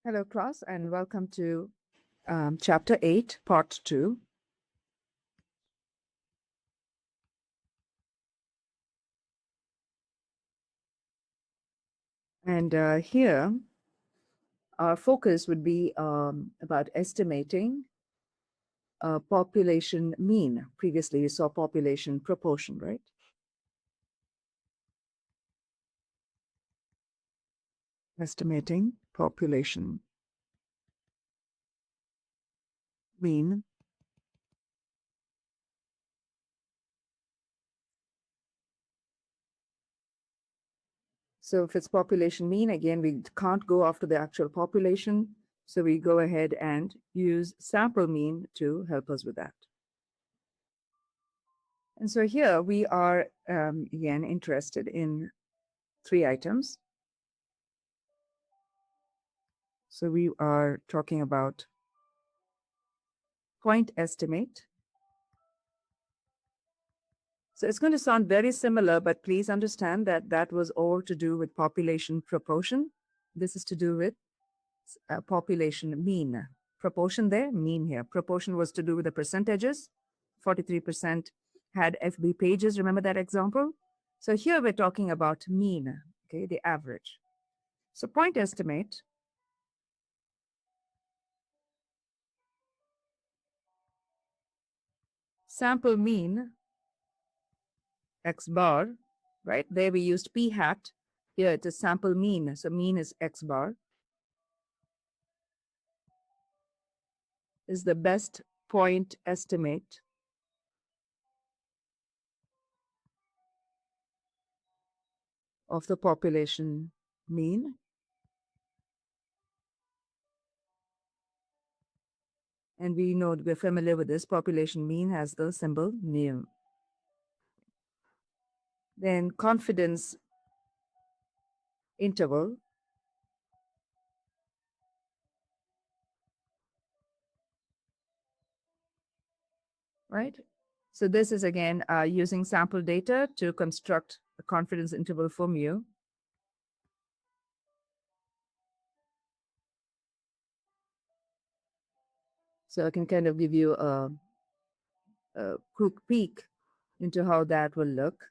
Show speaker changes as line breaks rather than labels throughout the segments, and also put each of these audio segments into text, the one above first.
Hello, class, and welcome to Chapter 8, Part 2. And here, our focus would be about estimating population mean. Previously, we saw population proportion, right? Estimating population mean. So if it's population mean, again, we can't go after the actual population. So we go ahead and use sample mean to help us with that. And so here we are, again, interested in 3 items. So we are talking about point estimate. So it's going to sound very similar, but please understand that that was all to do with population proportion. This is to do with population mean. Proportion there, mean here. Proportion was to do with the percentages. 43% had FB pages. Remember that example? So here we're talking about mean, okay, the average. So point estimate. Sample mean X bar, right? There we used P hat. Here it is sample mean. So mean is X bar. Is the best point estimate of the population mean. And we know we're familiar with this. Population mean has the symbol mu. Then confidence interval. Right? So this is again using sample data to construct a confidence interval for mu. So I can kind of give you a quick peek into how that will look.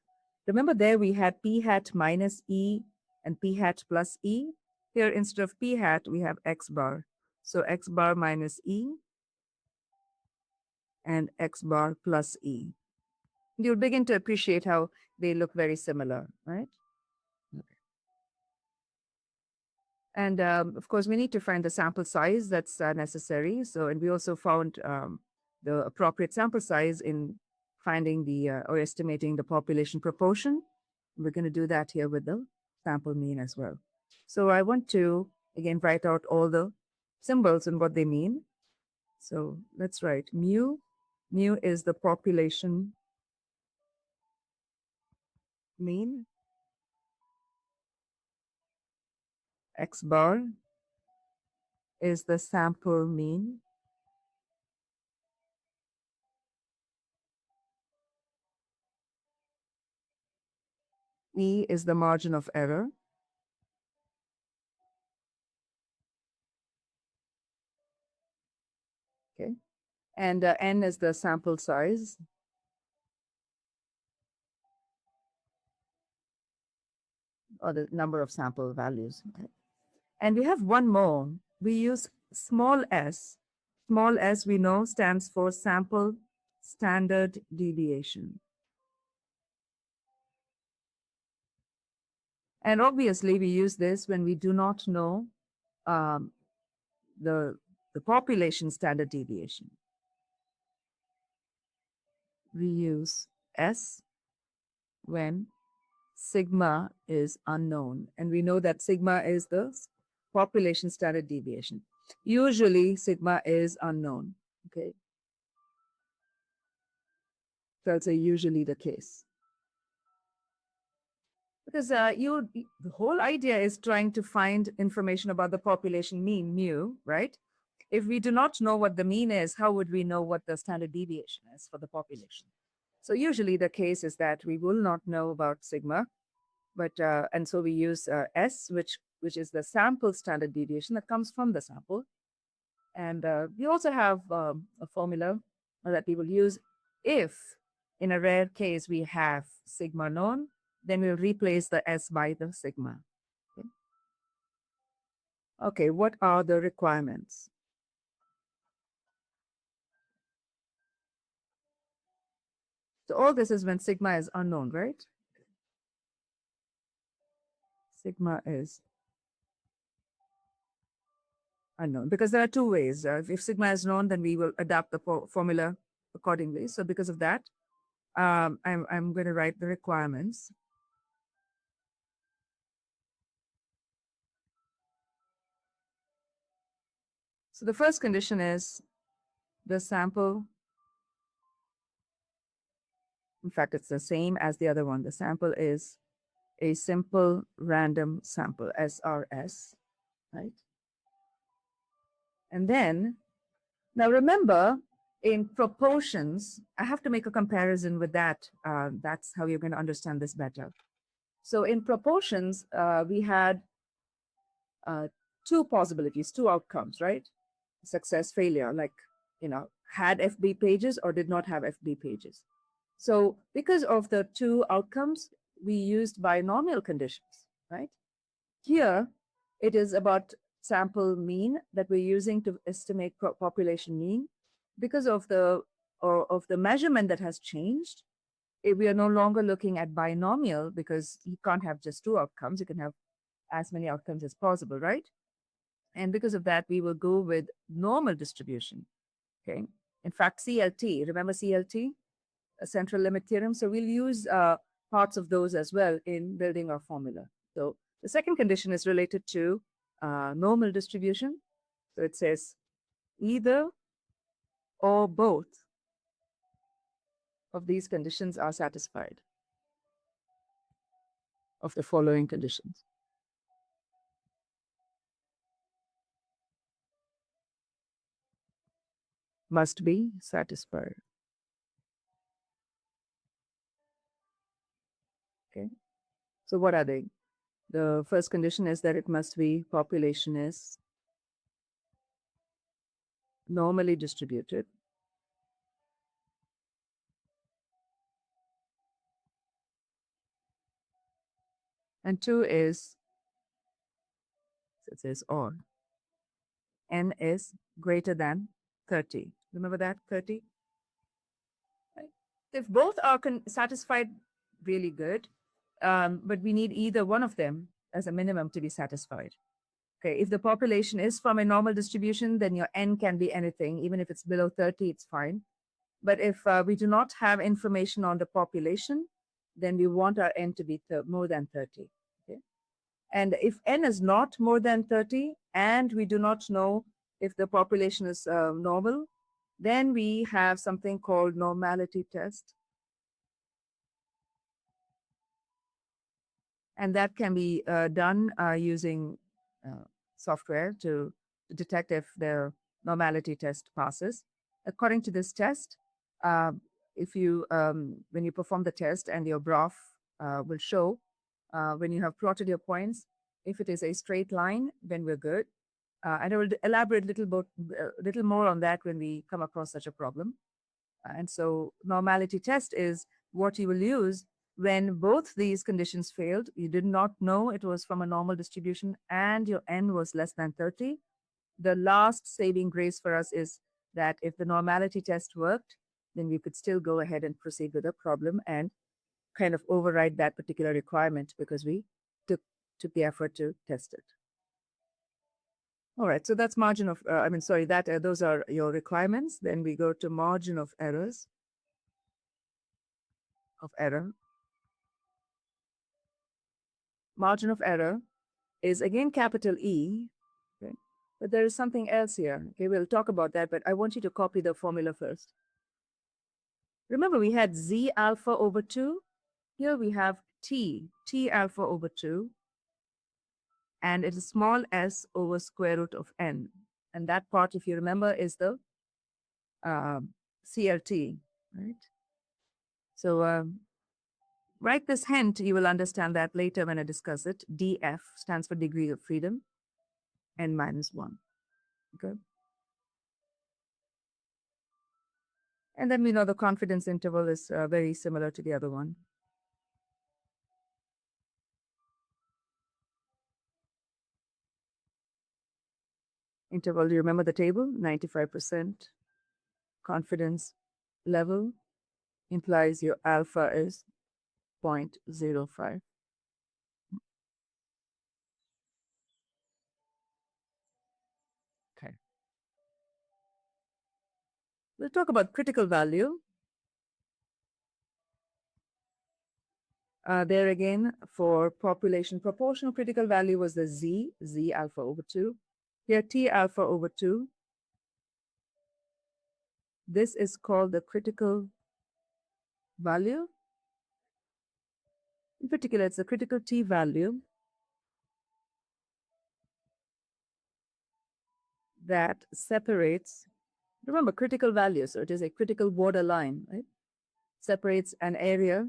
Remember there we had P hat minus E and P hat plus E. Here instead of P hat, we have X bar. So X bar minus E and X bar plus E. You'll begin to appreciate how they look very similar, right? And of course, we need to find the sample size that's necessary. So, and we also found the appropriate sample size in finding the or estimating the population proportion. We're going to do that here with the sample mean as well. So I want to, again, write out all the symbols and what they mean. So let's write mu. Mu is the population mean. X bar is the sample mean. E is the margin of error. Okay. And N is the sample size. Or the number of sample values. Okay. And we have one more. We use small s. Small s we know stands for sample standard deviation. And obviously we use this when we do not know um, the population standard deviation. We use S when sigma is unknown. And we know that sigma is the population standard deviation. Usually sigma is unknown. Okay. That's usually the case. Because the whole idea is trying to find information about the population mean, mu, right? If we do not know what the mean is, how would we know what the standard deviation is for the population? So usually the case is that we will not know about sigma, but and so we use S, which which is the sample standard deviation that comes from the sample. And we also have a formula that we will use if, in a rare case, we have sigma known, then we'll replace the S by the sigma. Okay, okay, what are the requirements? So all this is when sigma is unknown, right? Sigma is unknown because there are two ways. If sigma is known, then we will adapt the formula accordingly. So because of that, I'm going to write the requirements. So the first condition is the sample. In fact, it's the same as the other one. The sample is a simple random sample, SRS, right? And then, now remember, in proportions, I have to make a comparison with that. That's how you're going to understand this better. So in proportions, we had uh, two possibilities, two outcomes, right? Success, failure, like, had FB pages or did not have FB pages. So because of the two outcomes, we used binomial conditions, right? Here, it is about sample mean that we're using to estimate population mean. Because of the measurement that has changed, we are no longer looking at binomial because you can't have just two outcomes. You can have as many outcomes as possible, right? And because of that, we will go with normal distribution. Okay. In fact, CLT, remember CLT, a central limit theorem? So we'll use parts of those as well in building our formula. So the second condition is related to normal distribution. So it says either or both of these conditions are satisfied of the following conditions. Must be satisfied. Okay. So what are they? The first condition is that it must be population is normally distributed. And two is, it says or, n is greater than 30. Remember that, 30? Right? If both are satisfied, really good. But we need either one of them as a minimum to be satisfied. Okay, if the population is from a normal distribution, then your n can be anything. Even if it's below 30, it's fine. But if we do not have information on the population, then we want our n to be more than 30. Okay? And if n is not more than 30, and we do not know if the population is normal, then we have something called normality test. And that can be done using software to detect if the normality test passes. According to this test, uh, if you when you perform the test and your graph will show when you have plotted your points, if it is a straight line, then we're good. And I will elaborate little more on that when we come across such a problem. And so normality test is what you will use when both these conditions failed. You did not know it was from a normal distribution and your n was less than 30. The last saving grace for us is that if the normality test worked, then we could still go ahead and proceed with the problem and kind of override that particular requirement because we took the effort to test it. All right, so that's margin of, those are your requirements. Then we go to margin of errors, of error. Margin of error is again capital E, okay? But there is something else here. Okay, we'll talk about that, but I want you to copy the formula first. Remember, we had Z alpha over 2. Here we have T alpha over 2, and it is small s over square root of n. And that part, if you remember, is the CLT, right? So Write this hint, you will understand that later when I discuss it. DF stands for degree of freedom, n minus 1. Okay. And then we know the confidence interval is very similar to the other one. Interval, do you remember the table? 95% confidence level implies your alpha is 0.05. Okay. We'll talk about critical value. There again, for population proportional critical value was the Z alpha over 2. Here, T alpha over 2. This is called the critical value. In particular, it's the critical T value that separates, remember, critical value, so it is a critical borderline, right? Separates an area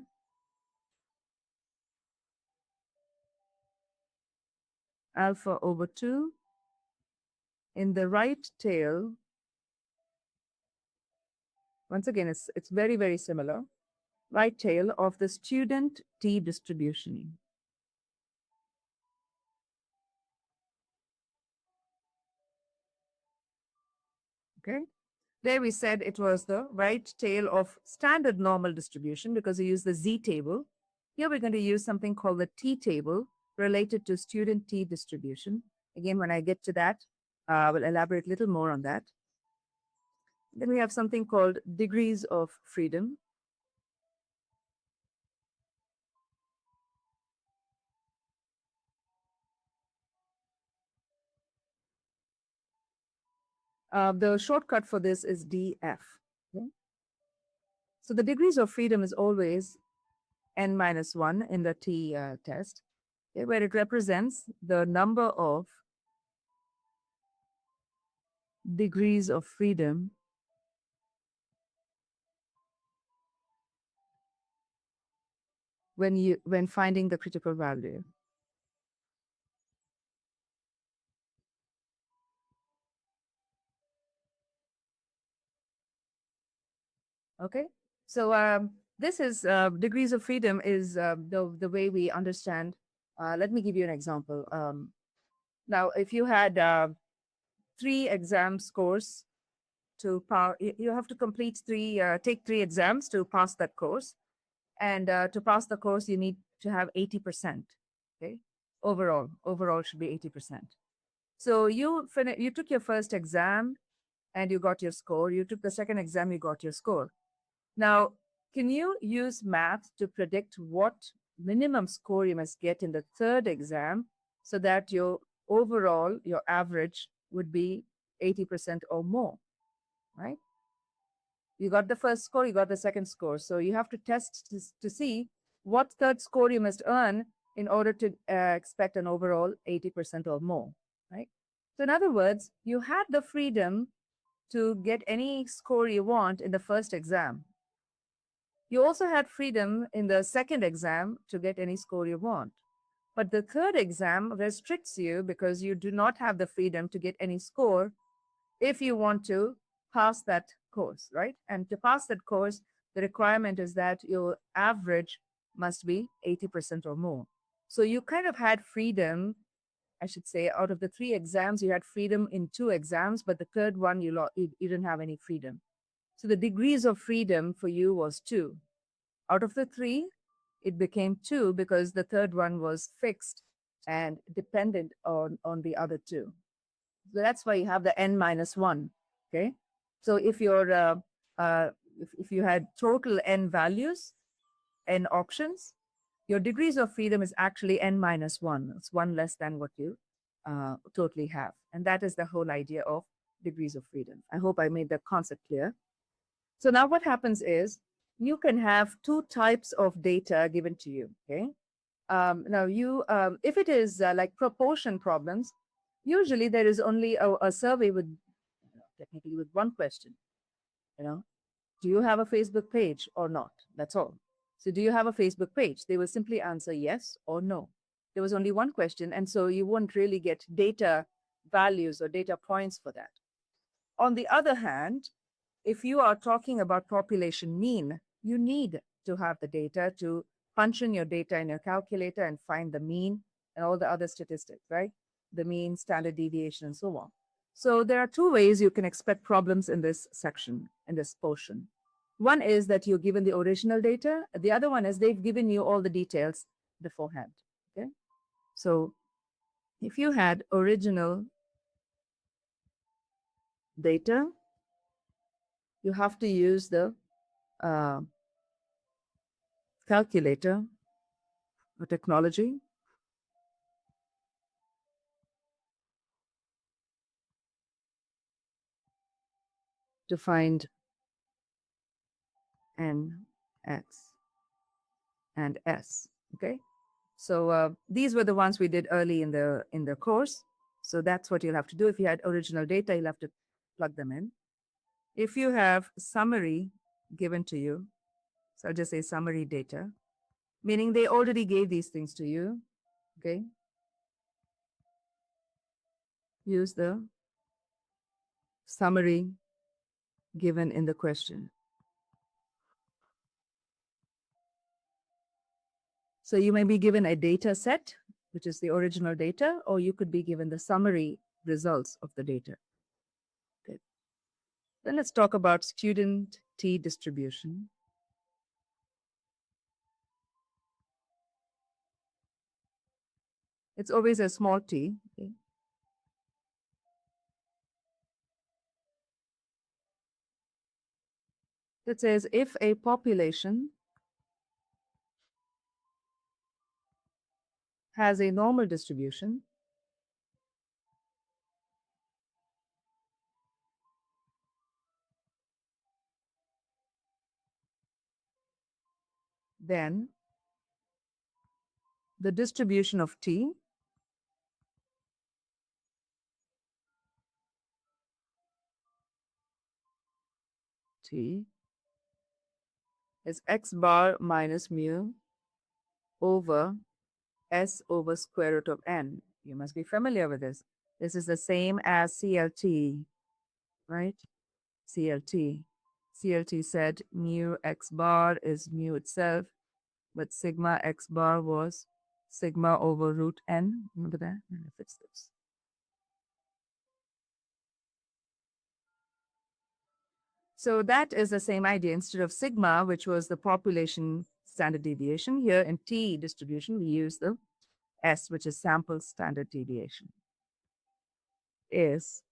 alpha over 2 in the right tail. Once again, it's very, very similar. Right tail of the student T distribution. Okay. There we said it was the right tail of standard normal distribution because we use the Z table. Here we're going to use something called the T table related to student T distribution. Again, when I get to that, I will elaborate a little more on that. Then we have something called degrees of freedom. The shortcut for this is DF. Okay? So the degrees of freedom is always n minus 1 in the T test, okay, where it represents the number of degrees of freedom when finding the critical value. Okay, so this is degrees of freedom is the way we understand. Let me give you an example. Now, if you had 3 exam scores to you have to complete take 3 exams to pass that course, and to pass the course, you need to have 80%. Okay, overall should be 80%. So you took your first exam and you got your score. You took the second exam, you got your score. Now, can you use math to predict what minimum score you must get in the third exam so that your overall, your average would be 80% or more, right? You got the first score, you got the second score. So you have to test to see what third score you must earn in order to expect an overall 80% or more, right? So, in other words, you had the freedom to get any score you want in the first exam. You also had freedom in the second exam to get any score you want. But the third exam restricts you because you do not have the freedom to get any score if you want to pass that course, right? And to pass that course, the requirement is that your average must be 80% or more. So you kind of had freedom, I should say, out of the 3 exams, you had freedom in 2 exams, but the third one, you didn't have any freedom. So the degrees of freedom for you was 2. Out of the 3, it became 2 because the third one was fixed and dependent on the other 2. So that's why you have the n minus 1. Okay. So if you're if you had total n values, n options, your degrees of freedom is actually n minus 1. It's 1 less than what you totally have. And that is the whole idea of degrees of freedom. I hope I made the concept clear. So now what happens is you can have 2 types of data given to you. Okay. Now if it is like proportion problems, usually there is only a survey with technically with one question. You know, do you have a Facebook page or not? That's all. So, do you have a Facebook page? They will simply answer yes or no. There was only one question, and so you won't really get data values or data points for that. On the other hand, if you are talking about population mean, you need to have the data to punch in your data in your calculator and find the mean and all the other statistics, right? The mean, standard deviation, and so on. So there are two ways you can expect problems in this section, in this portion. One is that you're given the original data. The other one is they've given you all the details beforehand. Okay. So if you had original data, you have to use the uh, calculator or technology to find N, X, and S. Okay. So these were the ones we did early in the course. So that's what you'll have to do. If you had original data, you'll have to plug them in. If you have summary given to you, so I'll just say summary data, meaning they already gave these things to you. Okay. Use the summary given in the question. So you may be given a data set, which is the original data, or you could be given the summary results of the data. Okay. Then let's talk about student T distribution. It's always a small t. Okay. That says if a population has a normal distribution, then the distribution of t is x bar minus mu over s over square root of n. You must be familiar with this. This is the same as CLT, right? CLT. CLT said mu x bar is mu itself, but sigma x bar was sigma over root n. Remember that? And if it's this. So that is the same idea. Instead of sigma, which was the population standard deviation, here in T distribution, we use the S, which is sample standard deviation, is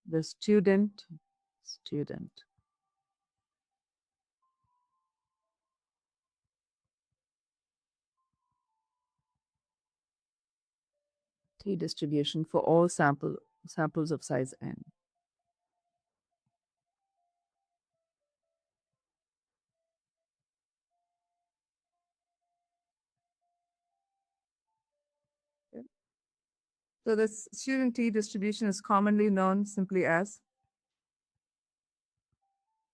the student T distribution for all samples of size n. Okay. So this student T distribution is commonly known simply as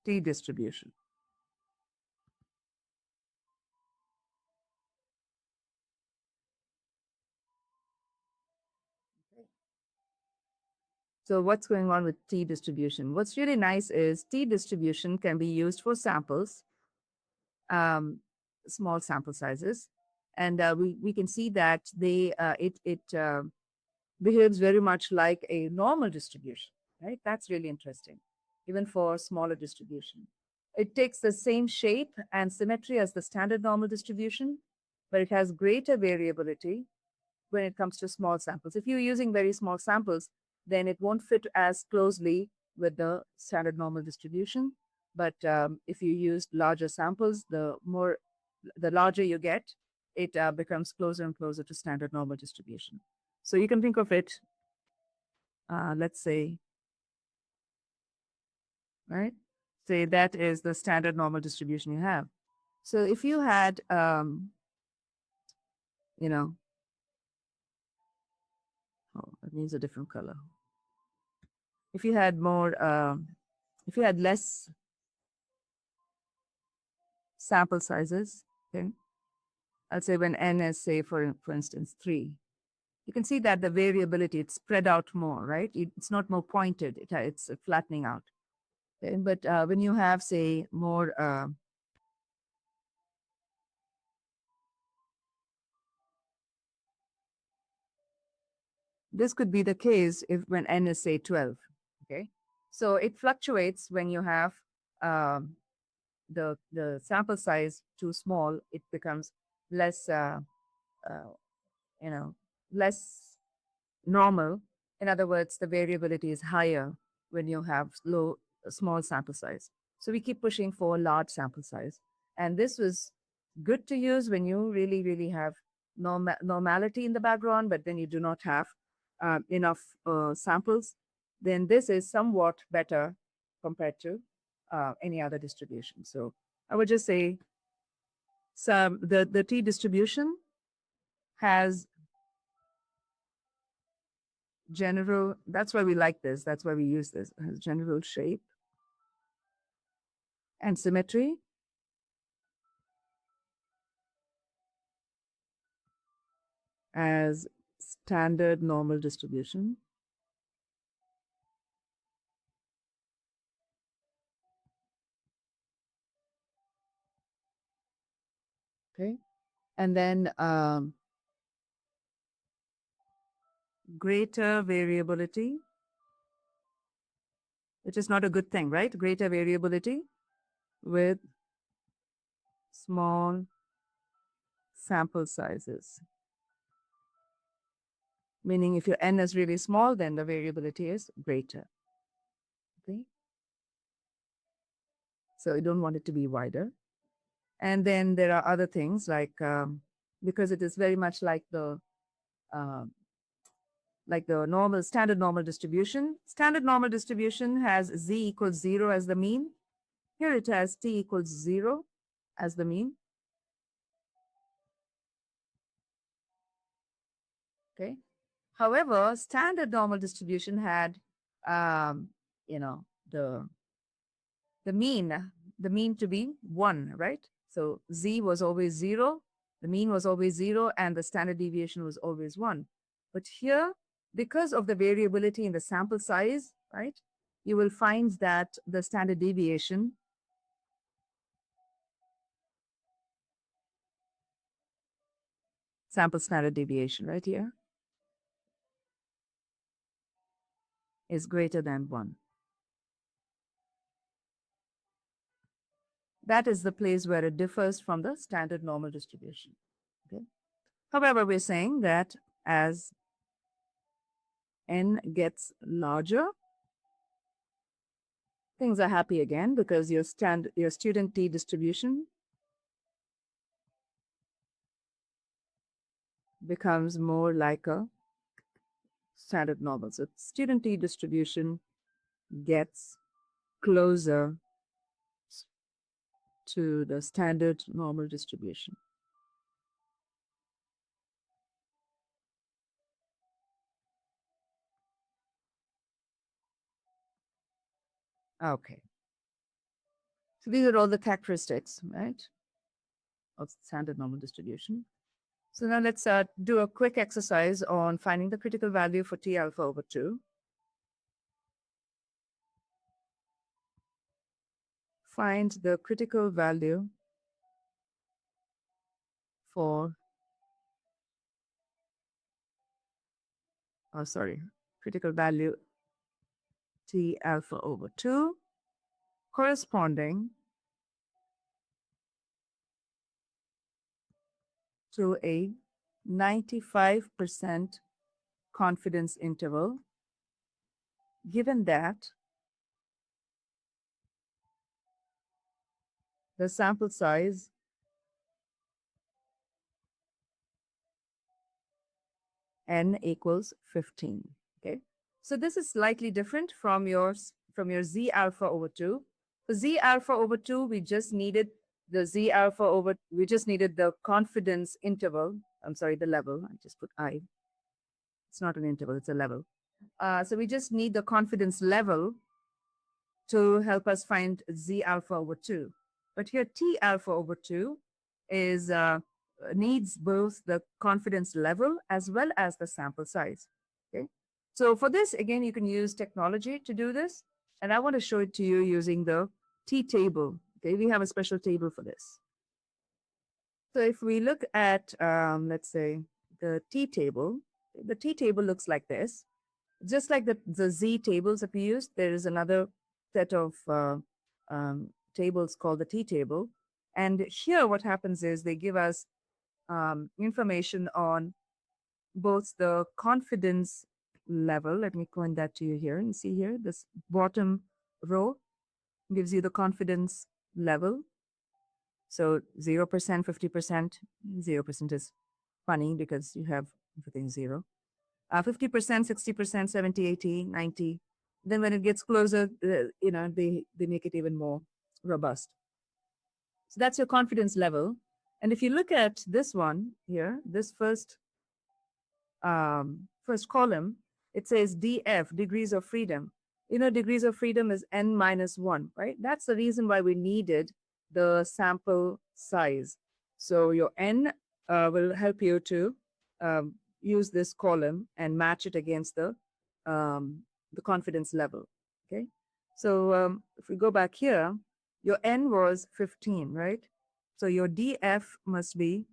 T distribution. So what's going on with T distribution? What's really nice is T distribution can be used for samples, um, small sample sizes, and we can see that it behaves very much like a normal distribution, right? That's really interesting, even for smaller distribution. It takes the same shape and symmetry as the standard normal distribution, but it has greater variability when it comes to small samples. If you're using very small samples, then it won't fit as closely with the standard normal distribution. But if you use larger samples, the larger you get, it becomes closer and closer to standard normal distribution. So you can think of it, let's say, right? Say that is the standard normal distribution you have. So if you had, you know, oh, that means a different color. If you had more, if you had less sample sizes. Okay. I'll say when n is, say, for instance, 3, you can see that the variability, it's spread out more, right? It's not more pointed, it's flattening out. Okay? But when you have, say, more, this could be the case if when n is, say, 12. Okay. So it fluctuates when you have um, the sample size too small, it becomes less, uh, you know, less normal. In other words, the variability is higher when you have small sample size. So we keep pushing for large sample size. And this was good to use when you really, really have normality in the background, but then you do not have enough samples. Then this is somewhat better compared to any other distribution. So I would just say the T distribution has general, that's why we like this, that's why we use this, has general shape and symmetry as standard normal distribution. Okay. And then greater variability, which is not a good thing, right? Greater variability with small sample sizes. Meaning if your n is really small, then the variability is greater. Okay. So you don't want it to be wider. And then there are other things like because it is very much uh, like the normal standard normal distribution. Standard normal distribution has z equals 0 as the mean. Here it has t equals 0 as the mean. Okay. However, standard normal distribution had, um, you know, the mean, the mean to be 1, right? So z was always 0, the mean was always 0, and the standard deviation was always 1. But here, because of the variability in the sample size, right, you will find that the standard deviation, sample standard deviation right here, is greater than 1. That is the place where it differs from the standard normal distribution. Okay. However, we're saying that as n gets larger, things are happy again because your student t distribution becomes more like a standard normal. So student t distribution gets closer to the standard normal distribution. Okay. So these are all the characteristics, right, of standard normal distribution. So now let's do a quick exercise on finding the critical value for T alpha over 2. Find the critical value for, oh, sorry, critical value T alpha over 2 corresponding to a 95% confidence interval, given that the sample size n equals 15. Okay, so this is slightly different from your z alpha over 2. For z alpha over 2, we just needed the confidence interval. I'm sorry, the level. I just put I. It's not an interval, it's a level. So we just need the confidence level to help us find z alpha over 2. But here T alpha over 2 is needs both the confidence level as well as the sample size. Okay. So for this, again, you can use technology to do this. And I want to show it to you using the T table. Okay, we have a special table for this. So if we look at, let's say, the T table looks like this. Just like the Z tables that we used, there is another set of tables called the T table. And here, what happens is they give us information on both the confidence level. Let me point that to you here. And see here, this bottom row gives you the confidence level. So 0%, 50%, 0% is funny because you have everything zero. 50%, 60%, 70, 80, 90. Then when it gets closer, they make it even more robust. So that's your confidence level. And if you look at this one here, this first column, it says DF, degrees of freedom. Degrees of freedom is n minus 1, right? That's the reason why we needed the sample size. So your n will help you to use this column and match it against the confidence level. Okay. So if we go back here, your n was 15, right? So your DF must be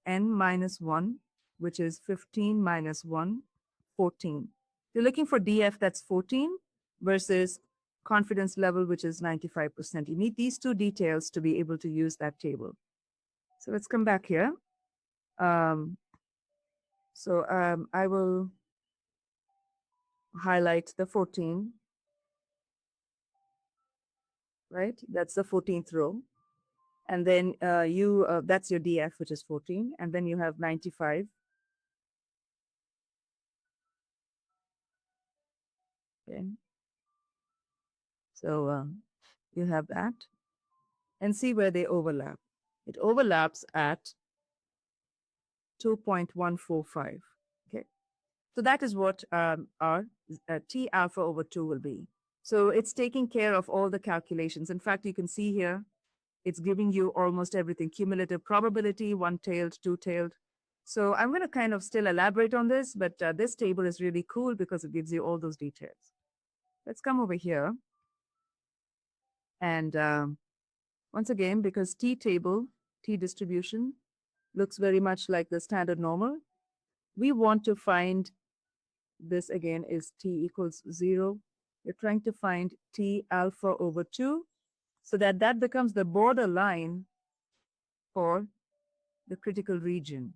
n minus 1, which is 15 minus 1, 14. You're looking for DF, that's 14, versus confidence level, which is 95%. You need these two details to be able to use that table. So let's come back here. I will highlight the 14, right? That's the 14th row. And then that's your DF, which is 14. And then you have 95. Okay. So you have that. And see where they overlap. It overlaps at 2.145. Okay. So that is what our T alpha over 2 will be. So it's taking care of all the calculations. In fact, you can see here, it's giving you almost everything: cumulative probability, one-tailed, two-tailed. So I'm going to kind of still elaborate on this, but this table is really cool because it gives you all those details. Let's come over here. And once again, because T table, T distribution, looks very much like the standard normal, we want to find this again is T equals 0. You're trying to find T alpha over 2 so that that becomes the borderline for the critical region.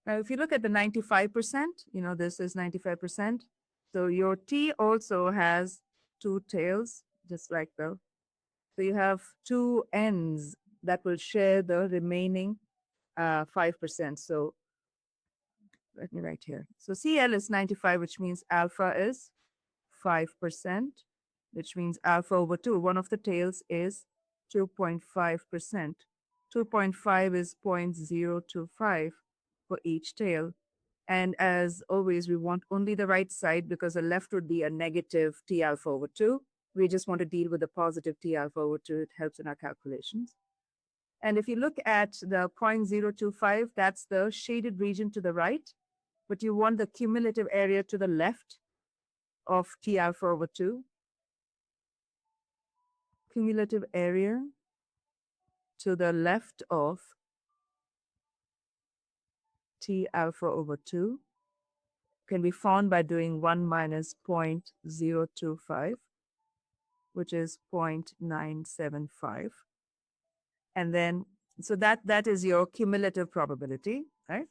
Now, if you look at the 95%, this is 95%. So your T also has two tails, just like so you have two ends that will share the remaining 5%. So let me write here. So CL is 95, which means alpha is 5%, which means alpha over 2. One of the tails is 2.5%. 2.5 is 0.025 for each tail. And as always, we want only the right side because the left would be a negative T alpha over 2. We just want to deal with the positive T alpha over 2. It helps in our calculations. And if you look at the 0.025, that's the shaded region to the right, but you want the cumulative area to the left of T alpha over 2. Cumulative area to the left of T alpha over 2 can be found by doing 1 minus 0.025, which is 0.975. And then, so that is your cumulative probability, right?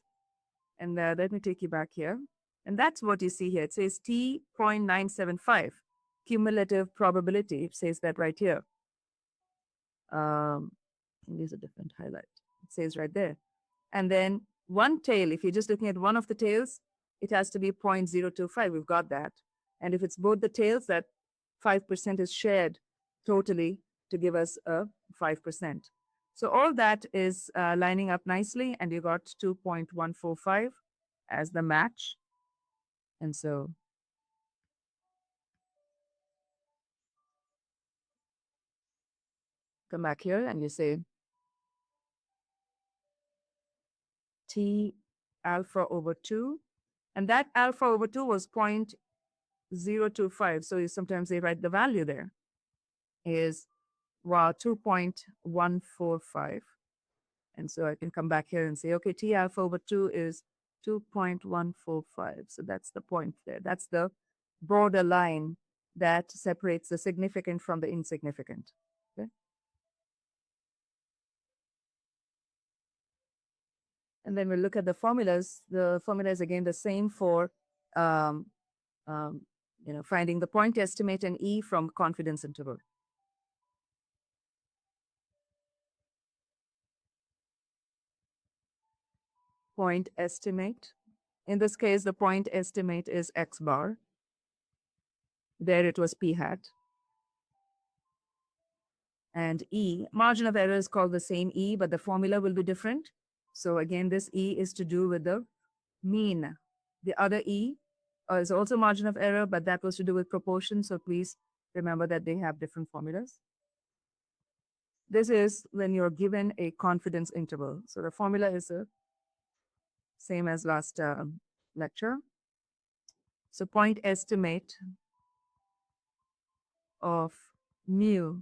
And let me take you back here. And that's what you see here. It says T 0.975, cumulative probability. It says that right here. Use a different highlight. It says right there. And then one tail, if you're just looking at one of the tails, it has to be 0.025. We've got that. And if it's both the tails, that 5% is shared totally to give us a 5%. So all that is lining up nicely, and you got 2.145 as the match. And so come back here and you say T alpha over 2. And that alpha over 2 was 0.025. So sometimes they write the value there is 2.145. And so I can come back here and say, okay, T alpha over 2 is 2.145. So that's the point there. That's the border line that separates the significant from the insignificant. Okay. And then we'll look at the formulas. The formula is again the same for um, um, finding the point estimate and E from confidence interval. Point estimate. In this case, the point estimate is X bar. There it was P hat. And E, margin of error is called the same E, but the formula will be different. So again, this E is to do with the mean. The other E is also margin of error, but that was to do with proportion. So please remember that they have different formulas. This is when you're given a confidence interval. So the formula is the same as last lecture. So point estimate of mu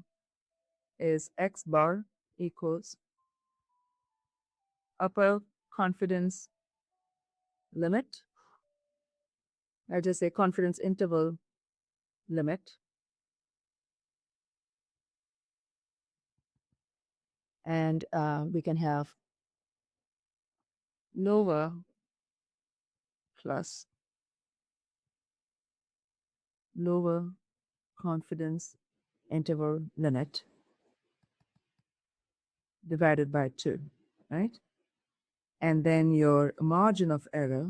is X bar equals upper confidence limit. I just say confidence interval limit. And we can have lower plus lower confidence interval limit divided by 2, right? And then your margin of error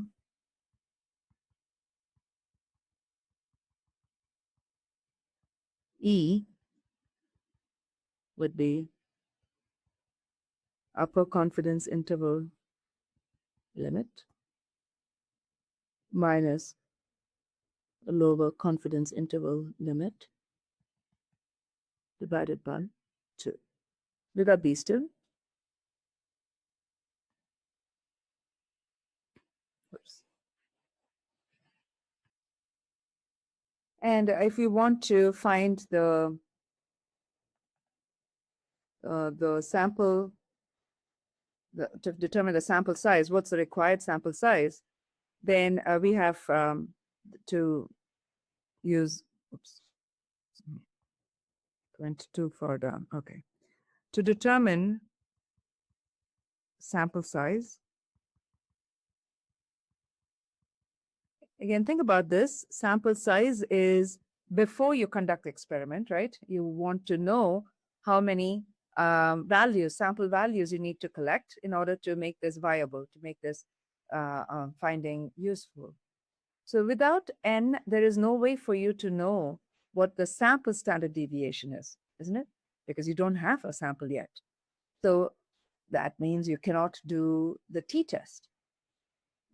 E would be upper confidence interval limit minus lower confidence interval limit divided by 2. We got these two. Oops. And if you want to find the sample, to determine the sample size, what's the required sample size, then we have to use, oops, went too far down. Okay. To determine sample size, again, think about this. Sample size is before you conduct the experiment, right? You want to know how many sample values you need to collect in order to make this viable, to make this finding useful. So without N, there is no way for you to know what the sample standard deviation is, isn't it? Because you don't have a sample yet. So that means you cannot do the t-test.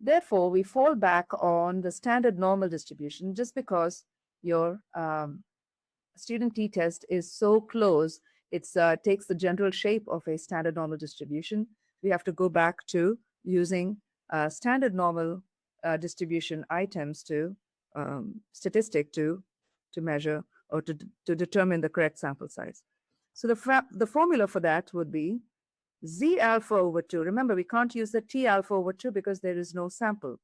Therefore, we fall back on the standard normal distribution just because your student t-test is so close, it takes the general shape of a standard normal distribution. We have to go back to using standard normal distribution items to statistic to measure or to determine the correct sample size. So the formula for that would be Z alpha over 2. Remember, we can't use the T alpha over 2 because there is no sample.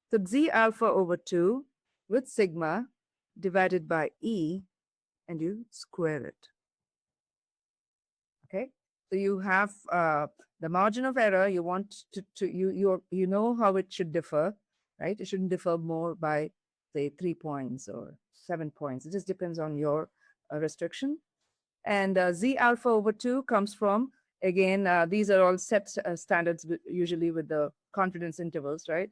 So Z alpha over 2 with sigma divided by E, and you square it. Okay, so you have the margin of error. You want you know how it should differ, right? It shouldn't differ more by say 3 points or 7 points. It just depends on your restriction. And Z alpha over 2 comes from, again, these are all set standards usually with the confidence intervals, right?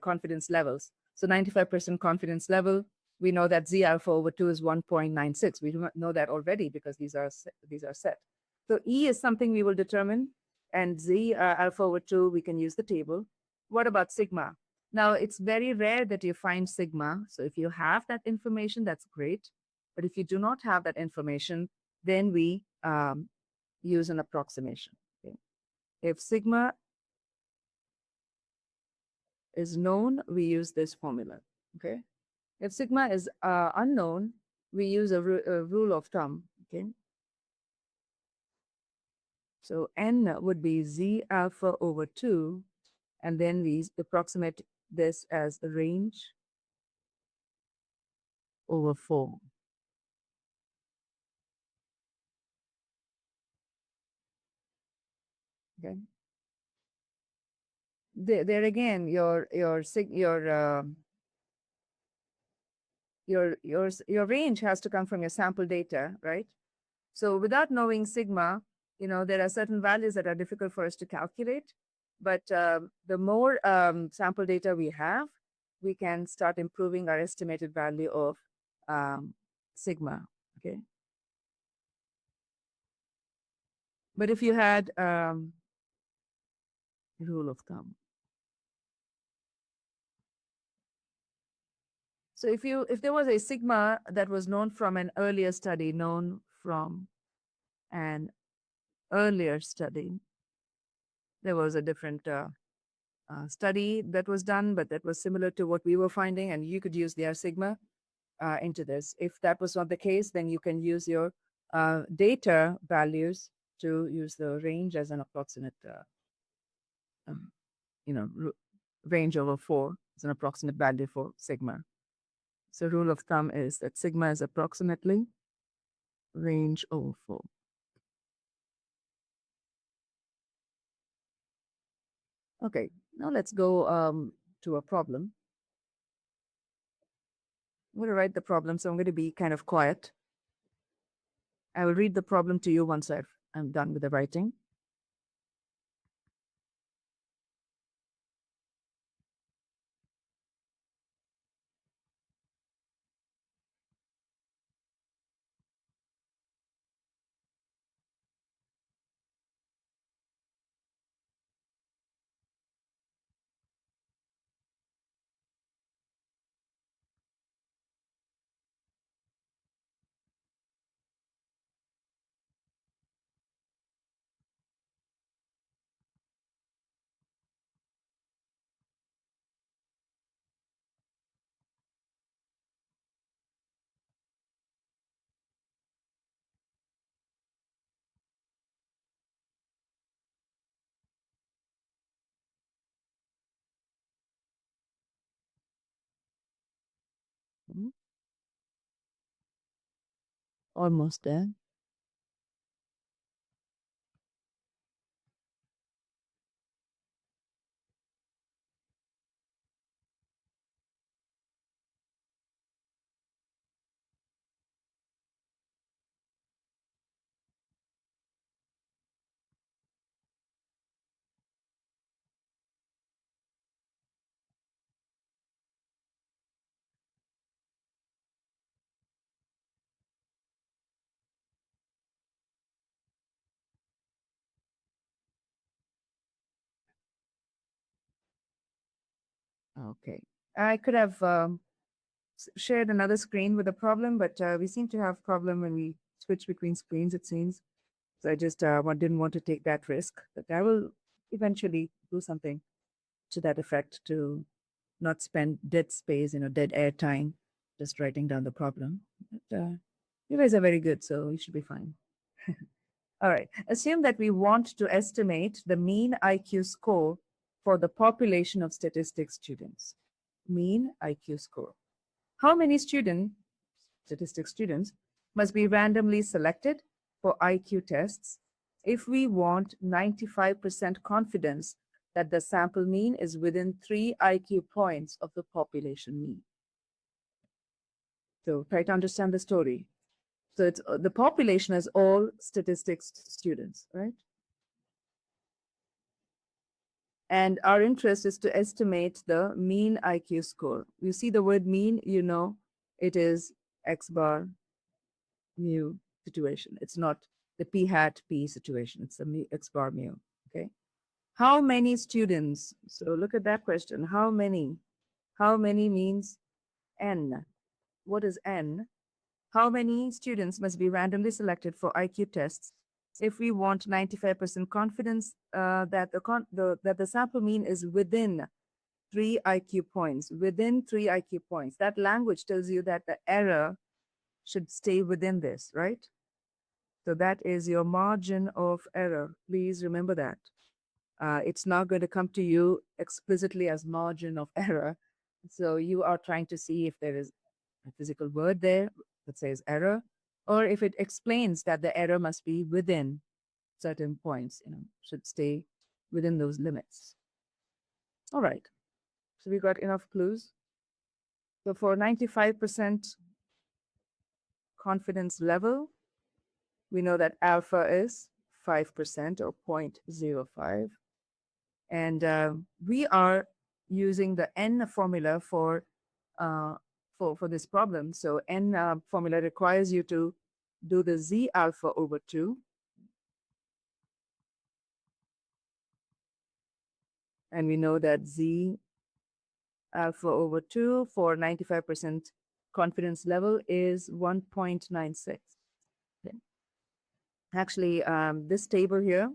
Confidence levels. So 95% confidence level, we know that Z alpha over 2 is 1.96. We do not know that already because these are set. So E is something we will determine, and Z alpha over 2, we can use the table. What about sigma? Now, it's very rare that you find sigma. So if you have that information, that's great. But if you do not have that information, then we um, use an approximation. Okay? If sigma is known, we use this formula. Okay. If sigma is unknown, we use a rule of thumb. Okay. So n would be z alpha over 2, and then we approximate this as the range over 4. Okay. There again, your range has to come from your sample data, right? So without knowing sigma, there are certain values that are difficult for us to calculate. But the more sample data we have, we can start improving our estimated value of um, sigma. Okay. But if you had rule of thumb, so if there was a sigma that was known from an earlier study, there was a different study that was done, but that was similar to what we were finding, and you could use their sigma into this. If that was not the case, then you can use your data values to use the range as an approximate, um, range over 4 is an approximate value for sigma. So rule of thumb is that sigma is approximately range over 4. Okay, now let's go to a problem. I'm going to write the problem, so I'm going to be kind of quiet. I will read the problem to you once I'm done with the writing. Mhm. Almost there. Okay. I could have shared another screen with a problem, but we seem to have problem when we switch between screens, it seems. So I just didn't want to take that risk. But I will eventually do something to that effect to not spend dead space, dead air time, just writing down the problem. But you guys are very good, so you should be fine. All right. Assume that we want to estimate the mean IQ score for the population of statistics students. Mean IQ score. How many statistics students, must be randomly selected for IQ tests if we want 95% confidence that the sample mean is within 3 IQ points of the population mean? So try to understand the story. So it's the population is all statistics students, right? And our interest is to estimate the mean IQ score. You see the word mean, it is X bar mu situation. It's not the p hat p situation. It's a X bar mu. Okay. How many students? So look at that question. How many? How many means n. What is n? How many students must be randomly selected for IQ tests if we want 95% confidence that that the sample mean is within 3 IQ points? Within 3 IQ points. That language tells you that the error should stay within this, right? So that is your margin of error. Please remember that. It's not going to come to you explicitly as margin of error. So you are trying to see if there is a physical word there that says error, or if it explains that the error must be within certain points, should stay within those limits. All right. So we got enough clues. So for 95% confidence level, we know that alpha is 5% or 0.05. And we are using the N formula uh, for this problem. So N formula requires you to do the Z alpha over 2. And we know that Z alpha over 2 for 95% confidence level is 1.96. Okay. Actually, this table here,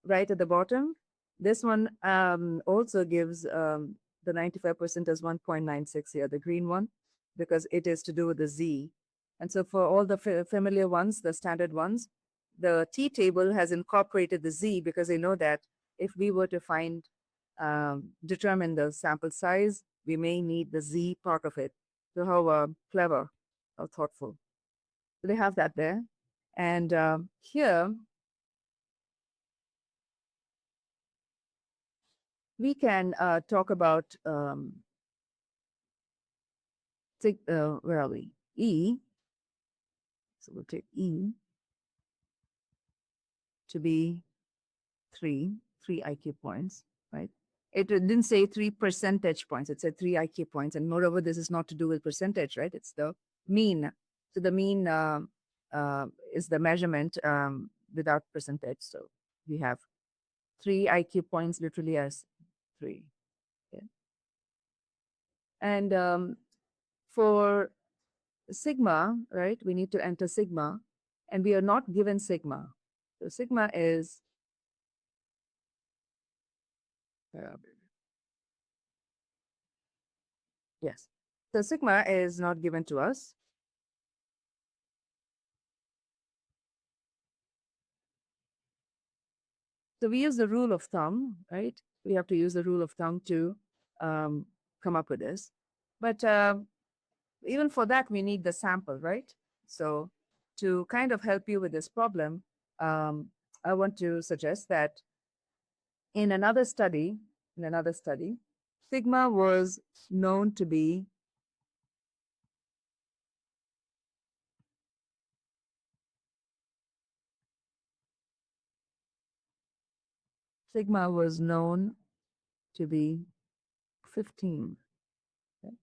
right at the bottom, this one also gives the 95% as 1.96 here, the green one, because it is to do with the Z. And so for all the familiar ones, the standard ones, the T table has incorporated the Z because they know that if we were to determine the sample size, we may need the Z part of it. So how clever, how thoughtful. So they have that there. And here, we can talk about, where are we? E. So we'll take E to be three IQ points, right? It didn't say 3 percentage points. It said 3 IQ points. And moreover, this is not to do with percentage, right? It's the mean. So the mean is the measurement without percentage. So we have 3 IQ points literally as 3. Okay. And for sigma, right, we need to enter sigma, and we are not given sigma. So sigma is, uh, yes. So sigma is not given to us. So we use the rule of thumb, right? We have to use the rule of thumb to um, come up with this. But even for that, we need the sample, right? So to kind of help you with this problem, um, I want to suggest that in another study, sigma was known to be sigma was known to be 15. Okay.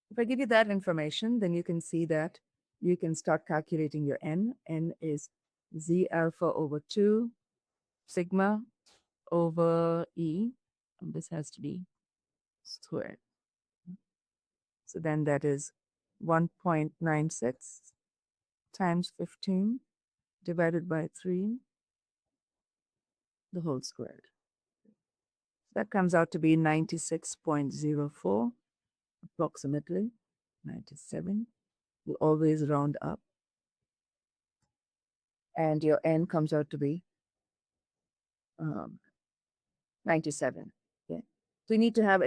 If I give you that information, then you can see that you can start calculating your n. N is z alpha over 2 sigma over e. And this has to be squared. So then that is 1.96 times 15 divided by 3, the whole squared. That comes out to be 96.04, approximately 97. We always round up. And your n comes out to be 97. Okay. So you need to have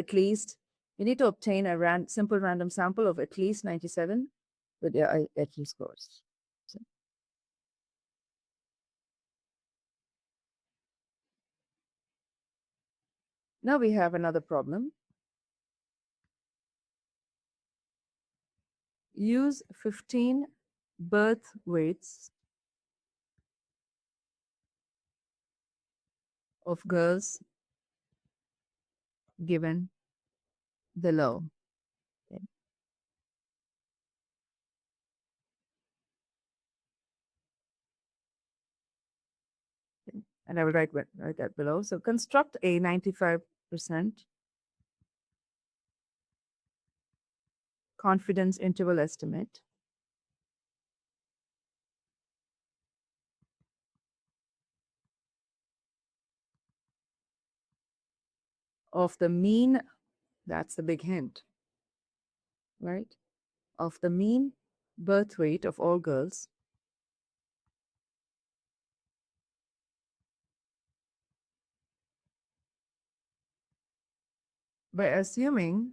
you need to obtain a simple random sample of at least 97 with your IQ scores. So now we have another problem. Use 15 birth weights of girls given below. Okay. Okay. And I will write that below. So construct a 95% confidence interval estimate of the mean, that's the big hint, right? Of the mean birth rate of all girls by assuming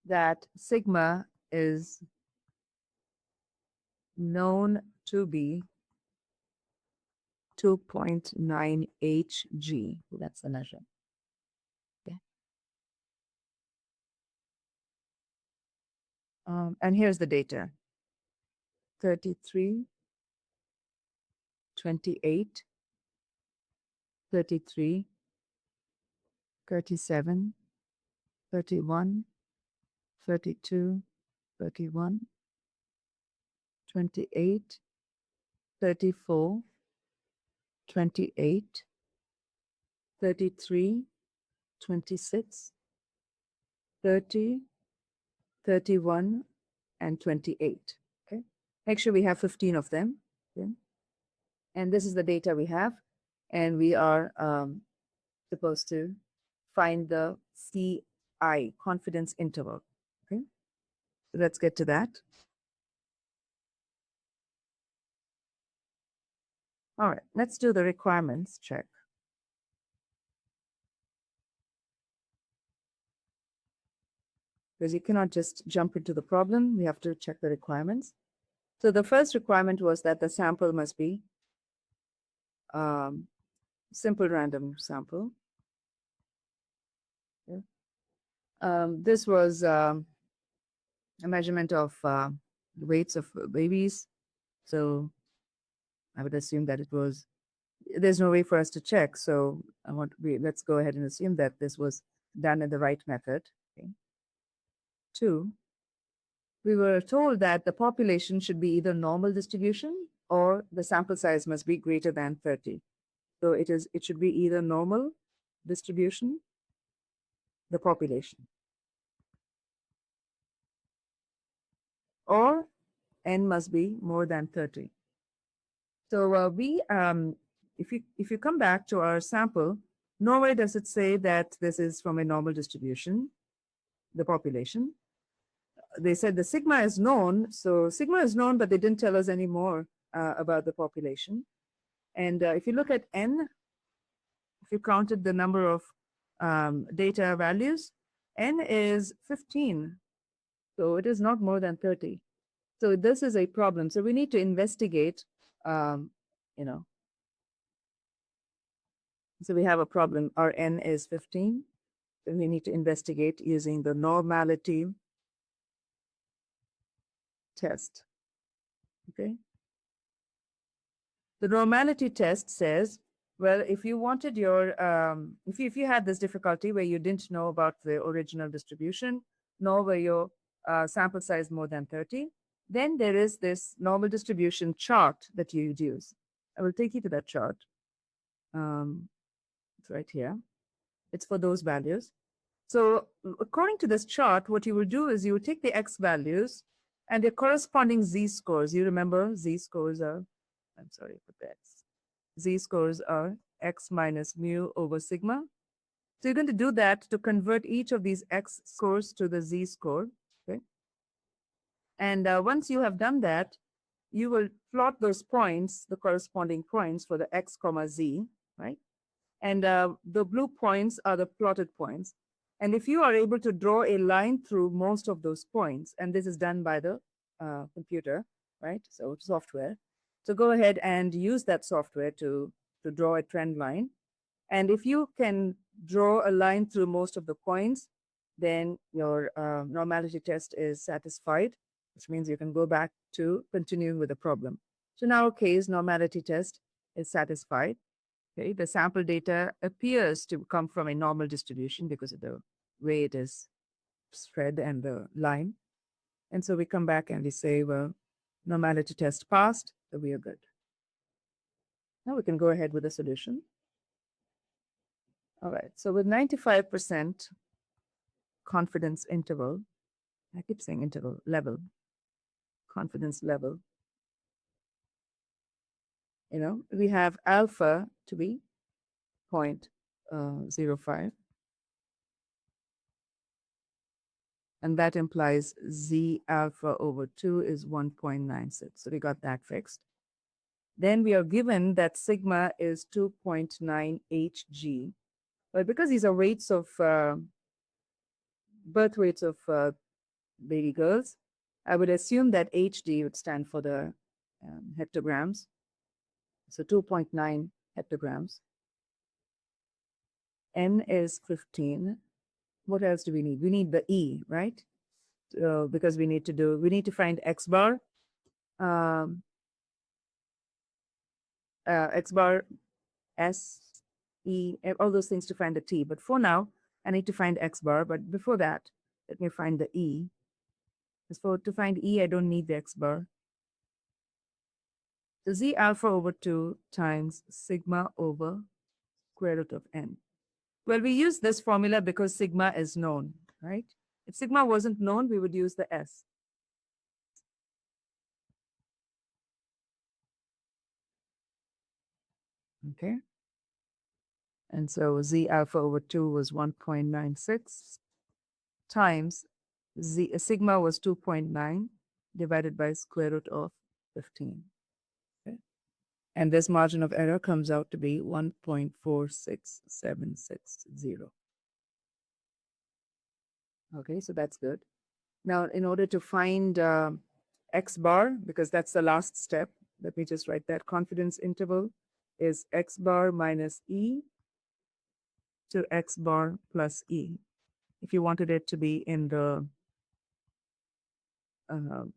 that sigma is known to be 2.9 Hg. That's the measure. Okay. And here's the data: 33, 28, 33, 37, 31, 32, 31, 28, 34, 28, 33, 26, 30, 31, and 28. Okay. Make sure we have 15 of them. Okay. And this is the data we have. And we are supposed to find the CI, confidence interval. Okay. So let's get to that. All right. Let's do the requirements check. Because you cannot just jump into the problem. We have to check the requirements. So the first requirement was that the sample must be simple random sample. Okay. This was a measurement of the weights of babies. So I would assume that it was, there's no way for us to check. So let's go ahead and assume that this was done in the right method. Okay. 2, we were told that the population should be either normal distribution or the sample size must be greater than 30. So it should be either normal distribution, the population, or n must be more than 30. So if you come back to our sample, nowhere does it say that this is from a normal distribution, the population. They said the sigma is known, so sigma is known, but they didn't tell us any more about the population. And if you look at n, if you counted the number of data values, n is 15, so it is not more than 30. So this is a problem. So we need to investigate, you know, so we have a problem. Our n is 15. So we need to investigate using the normality test. Okay. The normality test says, well, if you wanted your, if you had this difficulty where you didn't know about the original distribution, nor were your sample size more than 30, then there is this normal distribution chart that you would use. I will take you to that chart. It's right here. It's for those values. So according to this chart, what you will do is you will take the X values and their corresponding Z scores. You remember Z scores are, I'm sorry for that. Z scores are X minus mu over sigma. So you're going to do that to convert each of these X scores to the Z score. Okay. And once you have done that, you will plot those points, the corresponding points for the X comma Z, right? And the blue points are the plotted points. And if you are able to draw a line through most of those points, and this is done by the computer, right? So software. So go ahead and use that software to draw a trend line. And if you can draw a line through most of the points, then your normality test is satisfied, which means you can go back to continuing with the problem. So in our case, normality test is satisfied. Okay, the sample data appears to come from a normal distribution because of the way it is spread and the line. And so we come back and we say, well, normality test passed, so we are good. Now we can go ahead with the solution. All right, so with 95% confidence interval, I keep saying interval, level, confidence level, we have alpha to be 0.05, and that implies Z alpha over 2 is 1.96. So we got that fixed. Then we are given that sigma is 2.9 Hg. But because these are rates of birth rates of baby girls, I would assume that Hd would stand for the hectograms. So 2.9 hectograms. N is 15. What else do we need? We need the E, right? Because we need to find X bar, um, X bar, S, E, all those things to find the T. But for now, I need to find X bar. But before that, let me find the E. Because to find E, I don't need the X bar. So Z alpha over 2 times sigma over square root of N. Well, we use this formula because sigma is known, right? If sigma wasn't known, we would use the S. Okay. And so Z alpha over 2 was 1.96 times sigma was 2.9 divided by square root of 15. Okay. And this margin of error comes out to be 1.46760. Okay, so that's good. Now, in order to find X bar, because that's the last step, let me just write that. Confidence interval is X bar minus E to X bar plus E. If you wanted it to be in the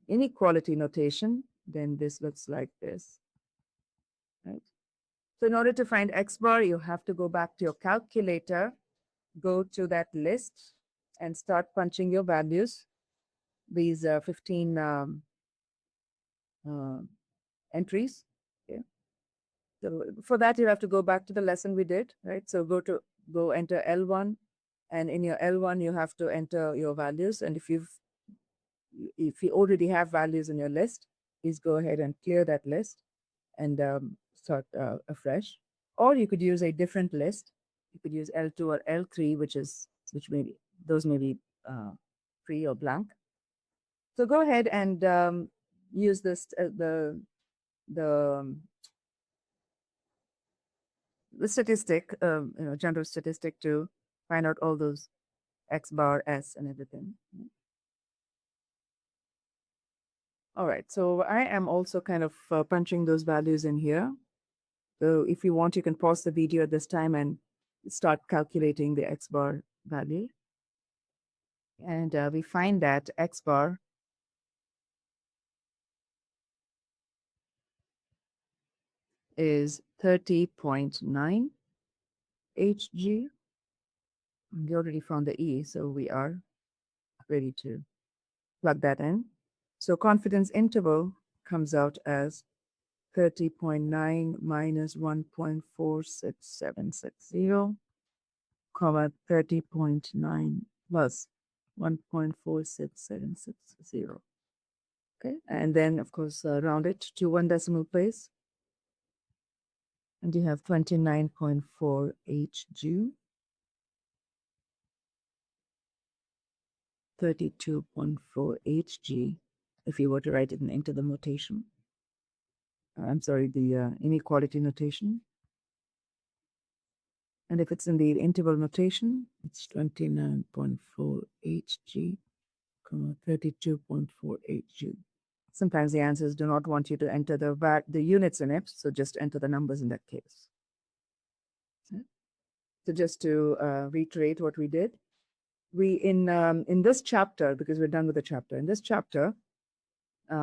inequality notation, then this looks like this, right? So in order to find X bar, you have to go back to your calculator, go to that list, and start punching your values, these 15 uh, entries. Okay. So for that, you have to go back to the lesson we did, right? So go enter L1, and in your L1, you have to enter your values. And if you already have values in your list, please go ahead and clear that list and start afresh. Or you could use a different list. You could use L2 or L3, which may be those may be free or blank. So go ahead and use this the um, the statistic, general statistic to find out all those X bar, S, and everything. All right, so I am also kind of punching those values in here. So if you want, you can pause the video at this time and start calculating the X bar value. And we find that X bar is 30.9 Hg. We already found the E, so we are ready to plug that in. So confidence interval comes out as 30.9 minus 1.46760, comma 30.9 plus 1.46760. Okay, and then of course round it to one decimal place, and you have 29.4 Hg, 32.4 Hg, if you were to write it into the notation. I'm sorry, the inequality notation. And if it's in the interval notation, it's 29.4 Hg, 32.4 Hg. Sometimes the answers do not want you to enter the units in it, so just enter the numbers in that case. Okay. So just to reiterate what we did, we in this chapter, because we're done with the chapter, in this chapter,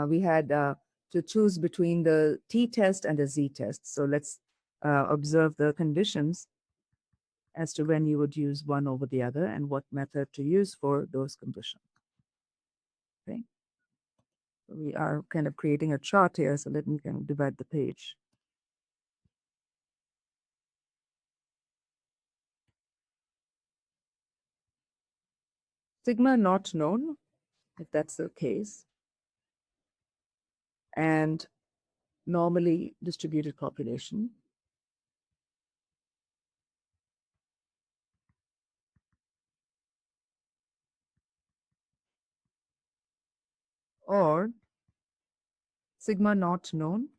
we had to choose between the t-test and the z-test. So let's observe the conditions as to when you would use one over the other and what method to use for those conditions. Okay. We are kind of creating a chart here, so let me kind of divide the page. Sigma not known, if that's the case. And normally distributed population, or sigma not known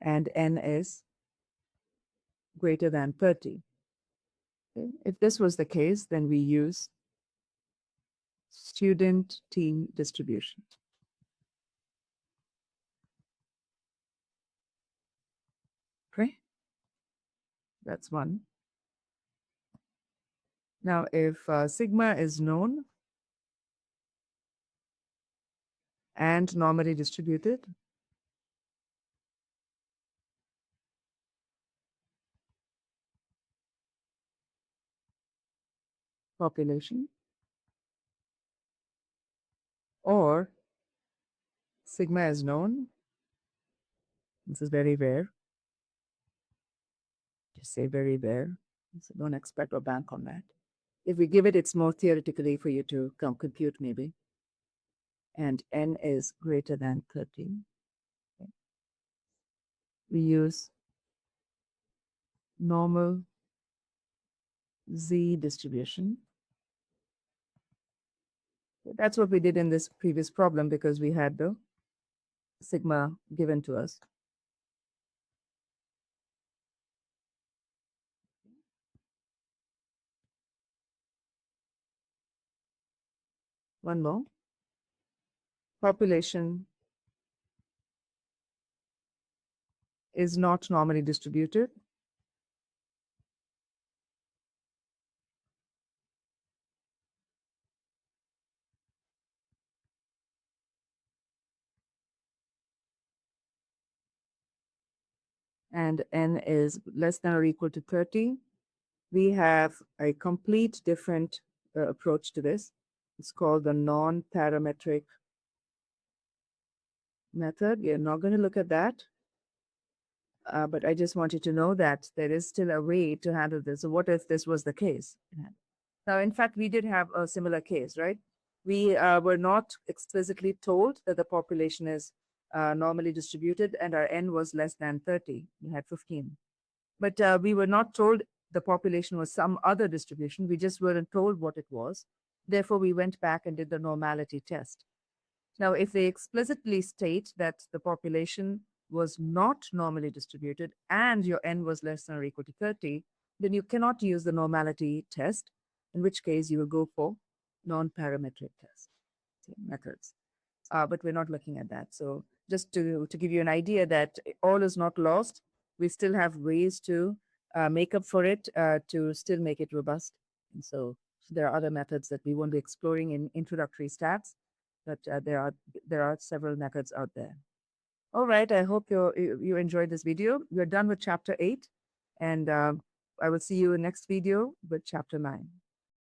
and n is greater than 30. Okay? If this was the case, then we use student team distribution. Okay, that's one. Now, if sigma is known and normally distributed, population, or sigma is known, this is very rare, just say very rare, so don't expect or bank on that. If we give it, it's more theoretically for you to compute maybe, and n is greater than 30. Okay. We use normal z distribution. That's what we did in this previous problem because we had the sigma given to us. One more. Population is not normally distributed. And n is less than or equal to 30. We have a complete different approach to this. It's called the non-parametric method. We are not going to look at that. But I just want you to know that there is still a way to handle this. So what if this was the case? Now, in fact, we did have a similar case, right? We were not explicitly told that the population is normally distributed and our n was less than 30. We had 15. But we were not told the population was some other distribution. We just weren't told what it was. Therefore, we went back and did the normality test. Now, if they explicitly state that the population was not normally distributed and your n was less than or equal to 30, then you cannot use the normality test, in which case you will go for non-parametric test methods. But we're not looking at that. So just to give you an idea that all is not lost, we still have ways to make up for it to still make it robust. And so there are other methods that we won't be exploring in introductory stats, but there are several methods out there. All right, I hope you enjoyed this video. We're done with chapter 8, and I will see you in next video with chapter 9.